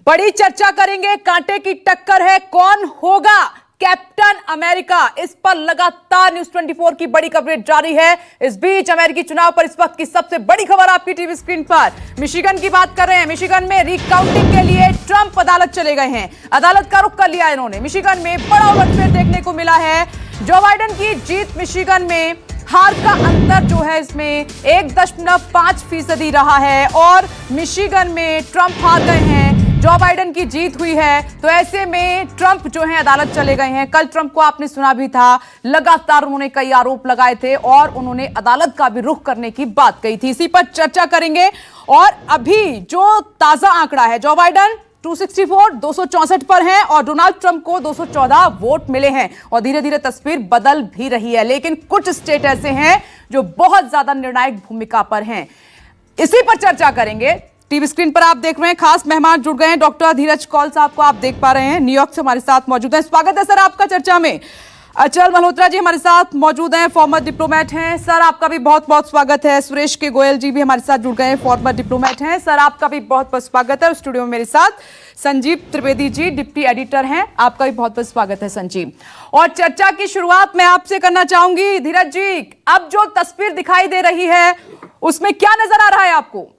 बड़ी चर्चा करेंगे, कांटे की टक्कर है, कौन होगा कैप्टन अमेरिका। इस पर लगातार न्यूज 24 की बड़ी कवरेज जारी है। इस बीच अमेरिकी चुनाव पर इस वक्त की सबसे बड़ी खबर आपकी टीवी स्क्रीन पर मिशिगन की बात कर रहे हैं। मिशिगन में रिकाउंटिंग के लिए ट्रंप अदालत चले गए हैं। अदालत का रुख कर लिया इन्होंने। मिशिगन में बड़ा उलटफेर देखने को मिला है। जो बाइडेन की जीत मिशिगन में हार का अंतर जो है इसमें 1.5% रहा है और मिशिगन में ट्रंप हार गए हैं, जो बाइडेन की जीत हुई है। तो ऐसे में ट्रंप जो है अदालत चले गए हैं। कल ट्रंप को आपने सुना भी था, लगातार उन्होंने कई आरोप लगाए थे और उन्होंने अदालत का भी रुख करने की बात कही थी। इसी पर चर्चा करेंगे। और अभी जो ताजा आंकड़ा है, जो बाइडेन 264 पर हैं और डोनाल्ड ट्रंप को 214 वोट मिले हैं और धीरे धीरे तस्वीर बदल भी रही है। लेकिन कुछ स्टेट ऐसे हैं जो बहुत ज्यादा निर्णायक भूमिका पर हैं। इसी पर चर्चा करेंगे। टीवी स्क्रीन पर आप देख रहे हैं, खास मेहमान जुड़ गए हैं। डॉक्टर धीरज कौल साहब को आप देख पा रहे हैं, न्यूयॉर्क से हमारे साथ मौजूद हैं। स्वागत है सर आपका चर्चा में। अचल मल्होत्रा जी हमारे साथ मौजूद हैं, फॉर्मर डिप्लोमेट हैं। सर आपका भी बहुत बहुत स्वागत है। सुरेश के गोयल जी भी हमारे साथ जुड़ गए हैं, फॉर्मर डिप्लोमेट हैं। सर आपका भी बहुत बहुत स्वागत है। स्टूडियो में मेरे साथ संजीव त्रिवेदी जी डिप्टी एडिटर हैं, आपका भी बहुत बहुत स्वागत है संजीव। और चर्चा की शुरुआत मैं आपसे करना चाहूंगी धीरज जी, अब जो तस्वीर दिखाई दे रही है उसमें क्या नजर आ रहा है आपको?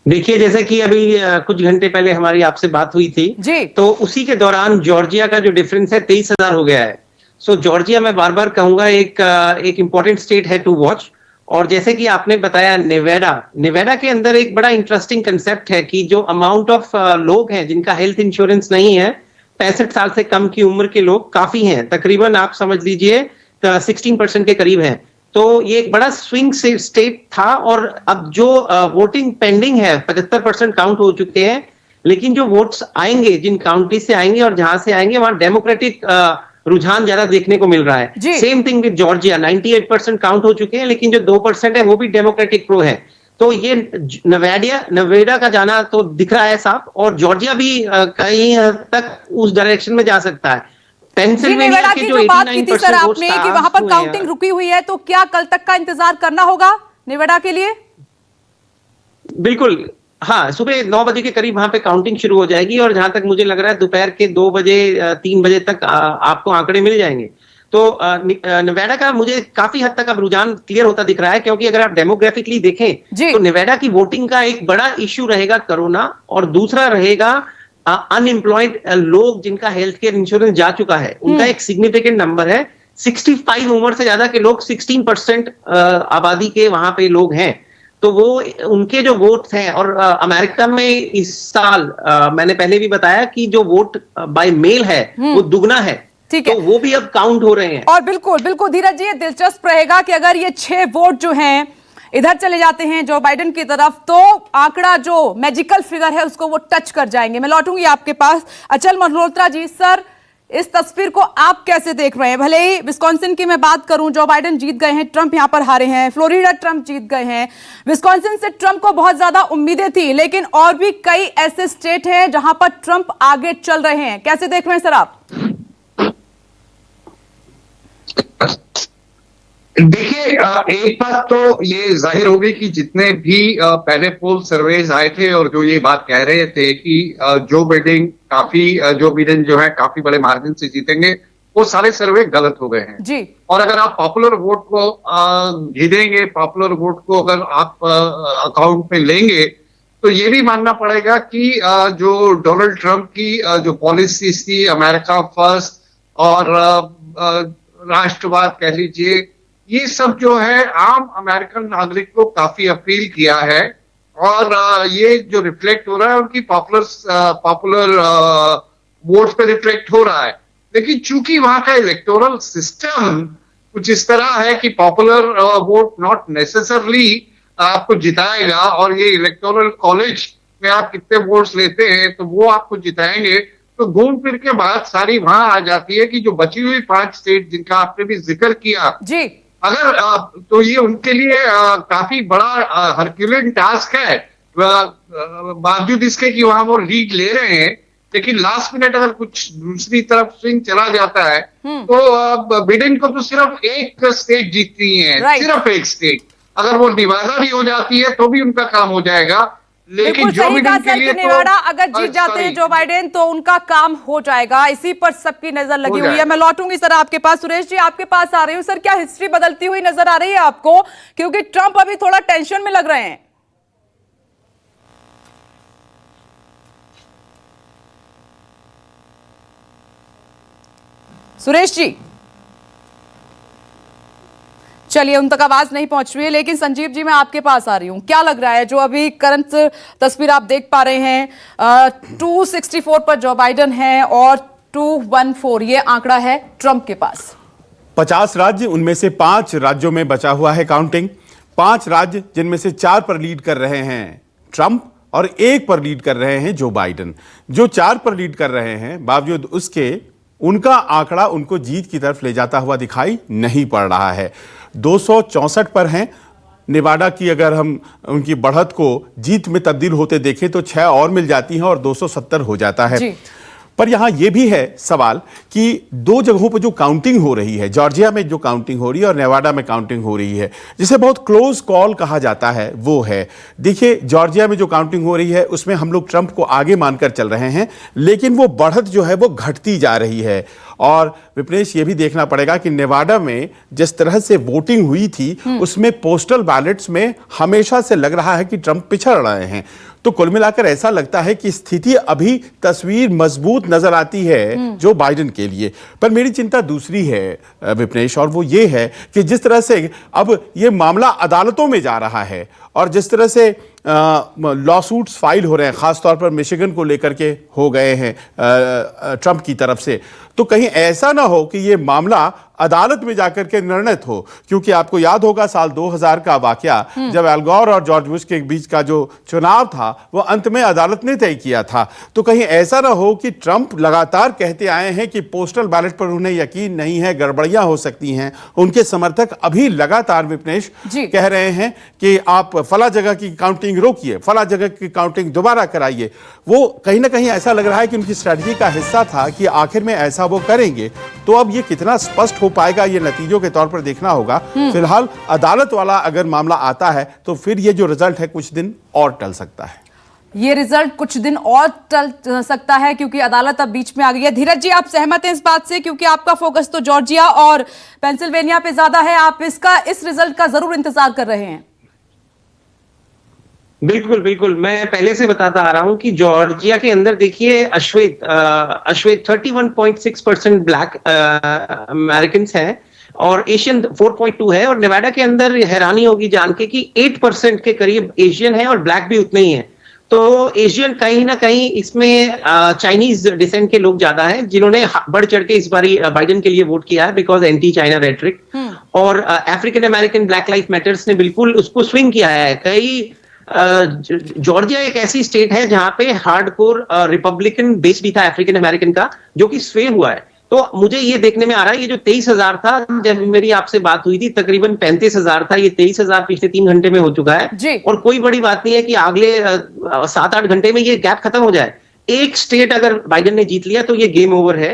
देखिए, जैसे कि अभी कुछ घंटे पहले हमारी आपसे बात हुई थी जी, तो उसी के दौरान जॉर्जिया का जो डिफरेंस है 23,000 हो गया है। सो जॉर्जिया मैं बार बार कहूंगा एक इंपॉर्टेंट स्टेट है टू वॉच। और जैसे कि आपने बताया नेवाडा के अंदर एक बड़ा इंटरेस्टिंग कंसेप्ट है कि जो अमाउंट ऑफ लोग हैं जिनका हेल्थ इंश्योरेंस नहीं है, 65 साल से कम की उम्र के लोग काफी हैं, तकरीबन आप समझ लीजिए 16% के करीब हैं। तो ये एक बड़ा स्विंग स्टेट था और अब जो वोटिंग पेंडिंग है 75% काउंट हो चुके हैं, लेकिन जो वोट्स आएंगे जिन काउंटी से आएंगे और जहां से आएंगे वहां डेमोक्रेटिक रुझान ज्यादा देखने को मिल रहा है। Same thing with Georgia, 98% count हो चुके हैं, लेकिन जो 2% है वो भी डेमोक्रेटिक प्रो है। तो ये नवेडा का जाना तो दिख रहा है साफ, और जॉर्जिया भी कहीं हद तक उस डायरेक्शन में जा सकता है। नेवाडा की जो बात की थी सर आपने कि वहां पर काउंटिंग रुकी हुई है, तो क्या कल तक का इंतजार करना होगा नेवाडा के लिए? बिल्कुल, हाँ, सुबह 9 बजे के करीब वहां पे काउंटिंग शुरू हो जाएगी और जहां तक मुझे लग रहा है दोपहर के 2 बजे 3 बजे तक आपको आंकड़े मिल जाएंगे। तो नेवाडा का मुझे काफी हद तक अब रुझान क्लियर होता दिख रहा है, क्योंकि अगर आप डेमोग्राफिकली देखें तो नेवाडा की वोटिंग का एक बड़ा इश्यू रहेगा कोरोना, और दूसरा रहेगा अनएम्प्लॉयड लोग जिनका हेल्थ केयर इंश्योरेंस जा चुका है, उनका एक सिग्निफिकेंट नंबर है। 65 उम्र से ज्यादा के लोग 16% आबादी के वहां पे लोग हैं। तो वो उनके जो वोट्स हैं, और अमेरिका में इस साल मैंने पहले भी बताया कि जो वोट बाय मेल है वो दुगना है, तो वो भी अब काउंट हो रहे हैं। और बिल्कुल बिल्कुल धीरज जी, ये दिलचस्प रहेगा कि अगर ये 6 वोट जो हैं इधर चले जाते हैं जो बाइडेन की तरफ, तो आंकड़ा जो मैजिकल फिगर है उसको वो टच कर जाएंगे। मैं लौटूंगी आपके पास। अचल मल्होत्रा जी, सर इस तस्वीर को आप कैसे देख रहे हैं? भले ही विस्कॉन्सिन की मैं बात करूं, जो बाइडेन जीत गए हैं, ट्रंप यहां पर हारे हैं। फ्लोरिडा ट्रंप जीत गए हैं। विस्कॉन्सिन से ट्रंप को बहुत ज्यादा उम्मीदें थी, लेकिन और भी कई ऐसे स्टेट हैं जहां पर ट्रंप आगे चल रहे हैं। कैसे देख रहे हैं सर आप? देखिए, एक बात तो ये जाहिर हो गई कि जितने भी पहले पोल सर्वेज आए थे और जो ये बात कह रहे थे कि जो बिडेन जो है काफी बड़े मार्जिन से जीतेंगे, वो सारे सर्वे गलत हो गए हैं जी। और अगर आप पॉपुलर वोट को गिनेंगे, पॉपुलर वोट को अगर आप अकाउंट में लेंगे, तो ये भी मानना पड़ेगा कि जो डोनाल्ड ट्रंप की जो पॉलिसीज थी, अमेरिका फर्स्ट और राष्ट्रवाद कह लीजिए, ये सब जो है आम अमेरिकन नागरिक को काफी अपील किया है। और ये जो रिफ्लेक्ट हो रहा है उनकी पॉपुलर वोट पे रिफ्लेक्ट हो रहा है। लेकिन चूंकि वहां का इलेक्टोरल सिस्टम कुछ इस तरह है कि पॉपुलर वोट नॉट नेसेसरली आपको जिताएगा, और ये इलेक्टोरल कॉलेज में आप कितने वोट्स लेते हैं तो वो आपको जिताएंगे। तो घूम फिर के बात सारी वहां आ जाती है कि जो बची हुई 5 स्टेट जिनका आपने भी जिक्र किया जी, अगर तो ये उनके लिए काफी बड़ा हरक्यूलियन टास्क है, बावजूद इसके कि वहां वो लीड ले रहे हैं। लेकिन लास्ट मिनट अगर कुछ दूसरी तरफ स्विंग चला जाता है तो बिडेन को तो सिर्फ एक स्टेट जीतनी है, सिर्फ एक स्टेट। अगर वो निवादा भी हो जाती है तो भी उनका काम हो जाएगा। लेकिन बिल्कुल जो सही कहा बिडेन के सर लिए कि नेवाडा अगर जीत sorry, जाते हैं जो बाइडेन तो उनका काम हो जाएगा, इसी पर सबकी नजर लगी हुई है। मैं लौटूंगी सर आपके पास। सुरेश जी आपके पास आ रही हूँ। सर क्या हिस्ट्री बदलती हुई नजर आ रही है आपको, क्योंकि ट्रंप अभी थोड़ा टेंशन में लग रहे हैं? सुरेश जी चलिए, उन तक आवाज नहीं पहुंच रही है, लेकिन संजीव जी मैं आपके पास आ रही हूं। क्या लग रहा है जो अभी करंट तस्वीर आप देख पा रहे हैं, 264 पर जो बाइडेन है और 214 ये आंकड़ा है ट्रंप के पास। 50 राज्य, उनमें से 5 राज्यों में बचा हुआ है काउंटिंग। 5 राज्य जिनमें से 4 पर लीड कर रहे हैं ट्रंप और 1 पर लीड कर रहे हैं जो बाइडेन। जो 4 पर लीड कर रहे हैं बावजूद उसके उनका आंकड़ा उनको जीत की तरफ ले जाता हुआ दिखाई नहीं पड़ रहा है। 264 पर हैं। नेवाडा की अगर हम उनकी बढ़त को जीत में तब्दील होते देखें तो 6 और मिल जाती हैं और 270 हो जाता है जी। पर यहां यह भी है सवाल कि 2 जगहों पर जो काउंटिंग हो रही है, जॉर्जिया में जो काउंटिंग हो रही है और नेवाडा में काउंटिंग हो रही है, जिसे बहुत क्लोज कॉल कहा जाता है, वो है। देखिए जॉर्जिया में जो काउंटिंग हो रही है उसमें हम लोग ट्रंप को आगे मानकर चल रहे हैं, लेकिन वो बढ़त जो है वो घटती जा रही है। और विपनेश ये भी देखना पड़ेगा कि नेवाडा में जिस तरह से वोटिंग हुई थी उसमें पोस्टल बैलेट्स में हमेशा से लग रहा है कि ट्रंप पिछड़ रहे हैं। तो कुल मिलाकर ऐसा लगता है कि स्थिति अभी तस्वीर मजबूत नजर आती है जो बाइडेन के लिए। पर मेरी चिंता दूसरी है विपनेश, और वो ये है कि जिस तरह से अब ये मामला अदालतों में जा रहा है और जिस तरह से लॉसूट्स फाइल हो रहे हैं, खासतौर पर मिशिगन को लेकर के हो गए हैं ट्रंप की तरफ से, तो कहीं ऐसा ना हो कि ये मामला अदालत में जाकर के निर्णित हो। क्योंकि आपको याद होगा साल 2000 का वाकया, जब एल गोर और जॉर्ज बुश के बीच का जो चुनाव था वो अंत में अदालत ने तय किया था। तो कहीं ऐसा ना हो कि ट्रंप लगातार कहते आए हैं कि पोस्टल बैलेट पर उन्हें यकीन नहीं है, गड़बड़ियां हो सकती हैं। उनके समर्थक अभी लगातार विपनेश कह रहे हैं कि आप फला जगह की काउंटिंग रोकिए, फला जगह की काउंटिंग दोबारा कराइए। वो कहीं ना कहीं ऐसा लग रहा है कि उनकी स्ट्रैटेजी का हिस्सा था कि आखिर में ऐसा वो करेंगे। तो अब ये कितना स्पष्ट हो पाएगा ये नतीजों के तौर पर देखना होगा। फिलहाल अदालत वाला अगर मामला आता है तो फिर ये जो रिजल्ट है कुछ दिन और टल सकता है। ये रिजल्ट कुछ दिन और टल सकता है क्योंकि अदालत अब बीच में आ गई है। धीरज जी आप सहमत हैं इस बात से, क्योंकि आपका फोकस तो जॉर्जिया और पेंसिल्वेनिया पे ज्यादा है, आप इस रिजल्ट का जरूर इंतजार कर रहे हैं? बिल्कुल बिल्कुल, मैं पहले से बताता आ रहा हूं कि जॉर्जिया के अंदर देखिए अश्वेत 31.6% ब्लैक अमेरिकन हैं और एशियन 4.2 है, और नेवाडा के अंदर हैरानी होगी जान के कि 8% के करीब एशियन है और ब्लैक भी उतने ही है। तो एशियन कहीं ना कहीं इसमें चाइनीज डिसेंट के लोग ज्यादा हैं जिन्होंने बढ़ चढ़ के इस बारी बाइडेन के लिए वोट किया है बिकॉज एंटी चाइना रेटरिक, और African American black life matters ने बिल्कुल उसको स्विंग किया है। कई जॉर्जिया एक ऐसी स्टेट है जहां पे हार्डकोर रिपब्लिकन बेस भी था अफ्रीकन अमेरिकन का, जो कि स्वे हुआ है। तो मुझे ये देखने में आ रहा है ये जो 23,000 था जब मेरी आपसे बात हुई थी तकरीबन 35,000 था, ये 23,000 पिछले 3 घंटे में हो चुका है। और कोई बड़ी बात नहीं है कि अगले 7-8 घंटे में ये गैप खत्म हो जाए। एक स्टेट अगर बाइडेन ने जीत लिया तो ये गेम ओवर है।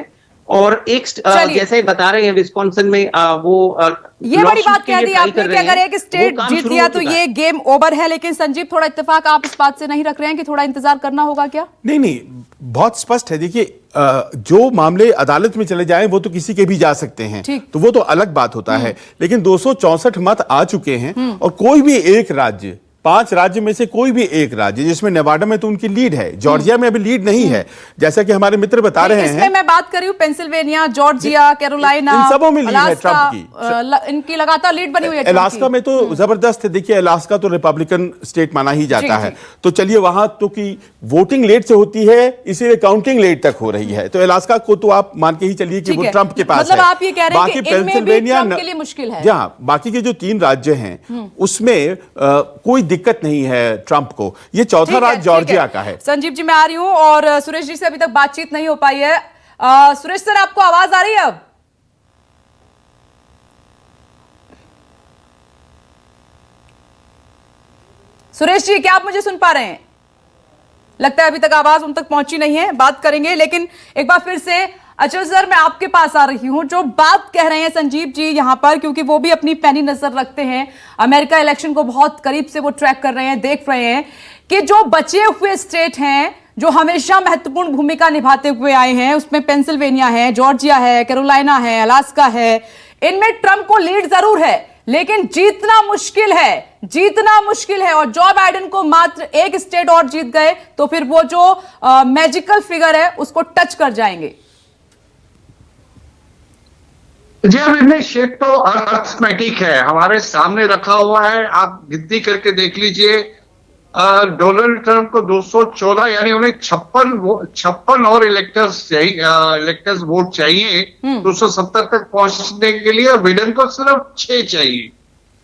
और एक जैसे बता रहे हैं विस्कॉन्सिन में ये बड़ी बात कह दी आपने कि अगर एक स्टेट जीत लिया तो ये गेम ओवर है। लेकिन संजीव थोड़ा इत्तेफाक आप इस बात से नहीं रख रहे हैं कि थोड़ा इंतजार करना होगा क्या? नहीं, बहुत स्पष्ट है। देखिए जो मामले अदालत में चले जाएं वो तो किसी के भी जा सकते हैं, तो वो तो अलग बात होता है। लेकिन 264 मत आ चुके हैं और कोई भी एक राज्य, 5 राज्य में से कोई भी एक राज्य, जिसमें नेवाडा में तो उनकी लीड है, जॉर्जिया में अभी लीड नहीं है, जैसा कि हमारे मित्र बता रहे हैं। इसमें मैं बात कर रही हूं पेंसिल्वेनिया, जॉर्जिया, कैरोलिना, इन सबों में लीड है ट्रंप की। इनकी लगातार लीड बनी हुई है। अलास्का में तो जबरदस्त है। देखिए अलास्का तो रिपब्लिकन स्टेट माना ही जाता है, तो चलिए वहां तो की वोटिंग लेट से होती है इसीलिए काउंटिंग लेट तक हो रही है। तो अलास्का को तो आप मान के ही चलिए कि वो ट्रंप के पास मतलब है। आप ये कह रहे हैं कि इनमें भी ट्रंप के लिए मुश्किल है। हाँ, बाकी के जो 3 राज्य हैं उसमें कोई दिक्कत नहीं है ट्रंप को। ये चौथा राज्य जॉर्जिया का है। संजीव जी मैं आ रही हूं और सुरेश जी से अभी तक बातचीत नहीं हो पाई है। सुरेश सर आपको आवाज आ रही है अब? सुरेश जी क्या आप मुझे सुन पा रहे हैं? लगता है अभी तक आवाज उन तक पहुंची नहीं है, बात करेंगे। लेकिन एक बार फिर से अचल सर मैं आपके पास आ रही हूं। जो बात कह रहे हैं संजीव जी यहां पर, क्योंकि वो भी अपनी पैनी नजर रखते हैं, अमेरिका इलेक्शन को बहुत करीब से वो ट्रैक कर रहे हैं, देख रहे हैं कि जो बचे हुए स्टेट हैं जो हमेशा महत्वपूर्ण भूमिका निभाते हुए आए हैं, उसमें पेंसिल्वेनिया है, जॉर्जिया है, कैरोलिना है, अलास्का है, इनमें ट्रंप को लीड जरूर है, लेकिन जीतना मुश्किल है। और जो बाइडेन को मात्र एक स्टेट और जीत गए तो फिर वो जो मैजिकल फिगर है उसको टच कर जाएंगे। जी, अब इनमें शेप तो अर्थमेटिक है, हमारे सामने रखा हुआ है, आप गिनती करके देख लीजिए। डोनाल्ड ट्रंप को 214 यानी उन्हें 56 और इलेक्टर्स वोट चाहिए 270 तक पहुंचने के लिए, और बिडेन को सिर्फ 6 चाहिए।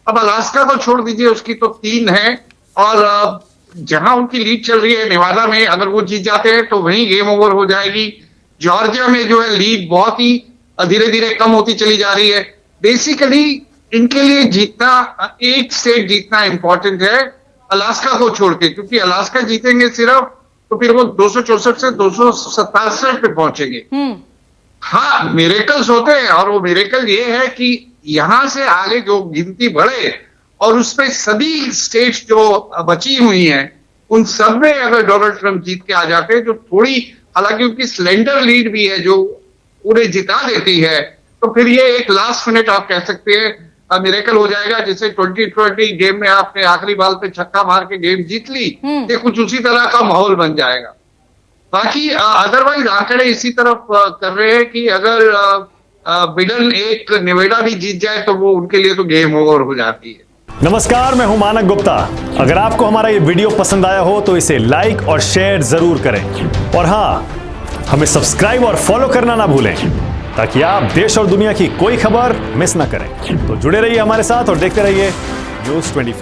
अब अलास्का को छोड़ दीजिए, उसकी तो 3 है, और जहां उनकी लीड चल रही है नेवादा में, अगर वो जीत जाते हैं तो वहीं गेम ओवर हो जाएगी। जॉर्जिया में जो है लीड बहुत ही धीरे धीरे कम होती चली जा रही है। बेसिकली इनके लिए जीतना, एक स्टेट जीतना इंपॉर्टेंट है अलास्का को छोड़ के, क्योंकि अलास्का जीतेंगे सिर्फ तो फिर वो 264 से 287 पे पहुंचेंगे। हाँ, मिरेकल्स होते हैं, और वो मिरेकल ये है कि यहां से आगे जो गिनती बढ़े और उसमें सभी स्टेट्स जो बची हुई हैं उन सब में अगर डोनाल्ड ट्रंप जीत के आ जाते हैं, जो थोड़ी हालांकि उनकी स्लेंडर लीड भी है जो उन्हें जिता देती है, तो फिर ये एक लास्ट मिनट आप कह सकते हैं मिरेकल हो जाएगा। जैसे 2020 गेम में आपने आखिरी बाल पे छक्का मार के गेम जीत ली, ये कुछ उसी तरह का माहौल बन जाएगा। बाकी अदरवाइज आंकड़े इसी तरफ कर रहे हैं कि अगर बिडेन एक नेवाडा भी जीत जाए तो वो उनके लिए तो गेम ओवर हो जाती है। नमस्कार, मैं हूं मानक गुप्ता। अगर आपको हमारा ये वीडियो पसंद आया हो तो इसे लाइक और शेयर जरूर करें, और हाँ, हमें सब्सक्राइब और फॉलो करना ना भूलें ताकि आप देश और दुनिया की कोई खबर मिस ना करें। तो जुड़े रहिए हमारे साथ और देखते रहिए न्यूज़ 24।